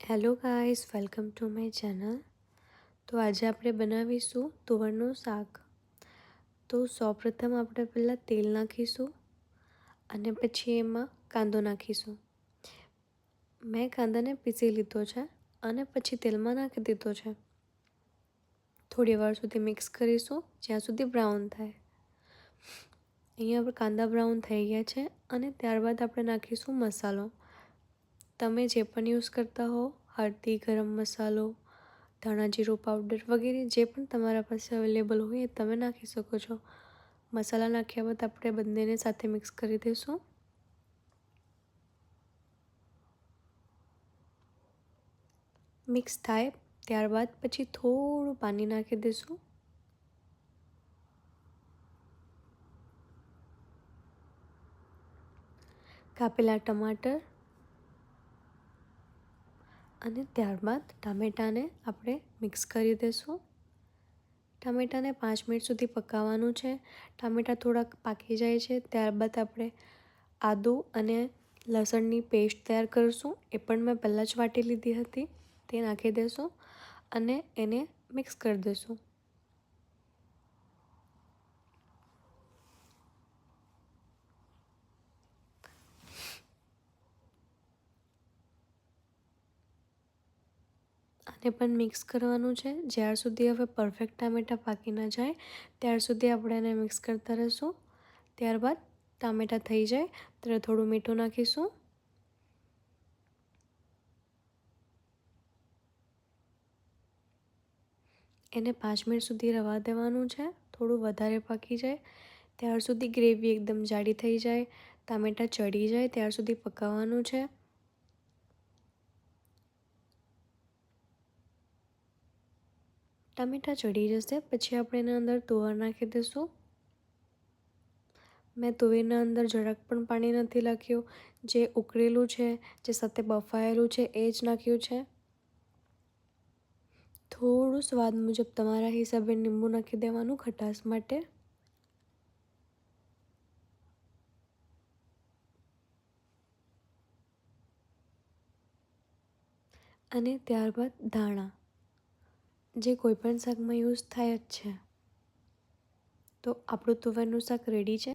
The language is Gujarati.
Hello guys, welcome to my channel. તો આજે આપણે બનાવીશું તુવરનું શાક. તો સૌપ્રથમ આપણે પહેલાં તેલ નાખીશું અને પછી એમાં કાંદો નાખીશું. મેં કાંદાને પીસી લીધો છે અને પછી તેલમાં નાખી દીધો છે. થોડી વાર સુધી મિક્સ કરીશું જ્યાં સુધી બ્રાઉન થાય. અહીંયા પર કાંદા બ્રાઉન થઈ ગયા છે અને ત્યારબાદ આપણે નાખીશું મસાલો. તમે જે પણ યુઝ કરતા હો, હળદી, ગરમ મસાલો, ધાણા જીરું પાવડર વગેરે જે પણ તમારા પાસે અવેલેબલ હોય એ તમે નાખી શકો છો. મસાલા નાખ્યા બાદ આપણે બંનેને સાથે મિક્સ કરી દઈશું. મિક્સ થાય ત્યારબાદ પછી થોડું પાણી નાખી દઈશું. કાપેલા ટમાટર અને ત્યારબાદ ટામેટાને આપણે મિક્સ કરી દઈશું. ટામેટાને 5 મિનિટ સુધી પકાવવાનું છે. ટામેટા થોડાક પાકી જાય છે ત્યારબાદ આપણે આદું અને લસણની પેસ્ટ તૈયાર કરીશું. એ પણ મેં પહેલાં જ વાટી લીધી હતી. તે નાખી દઈશું અને એને મિક્સ કરી દઈશું. આને પણ મિક્સ કરવાનું છે જ્યાર સુધી હવે પરફેક્ટ ટામેટાં પાકી ન જાય ત્યાર સુધી આપણે એને મિક્સ કરતા રહીશું. ત્યારબાદ ટામેટાં થઈ જાય ત્યારે થોડું મીઠું નાખીશું. એને 5 મિનિટ સુધી રવા દેવાનું છે. થોડું વધારે પાકી જાય ત્યાર સુધી ગ્રેવી એકદમ જાડી થઈ જાય, ટામેટાં ચડી જાય ત્યાર સુધી પકાવવાનું છે. ટામેટાં ચડી જશે પછી આપણે એના અંદર તુવેર નાખી દઈશું. મેં તુવેરના અંદર જરાક પણ પાણી નથી નાખ્યું. જે ઉકળેલું છે, જે સાથે બફાયેલું છે એ જ નાખ્યું છે. થોડું સ્વાદ મુજબ તમારા હિસાબે લીંબુ નાખી દેવાનું ખટાશ માટે. અને ત્યારબાદ ધાણા, જે કોઈપણ શાકમાં યુઝ થાય જ છે. તો આપણું તુવેરનું શાક રેડી છે.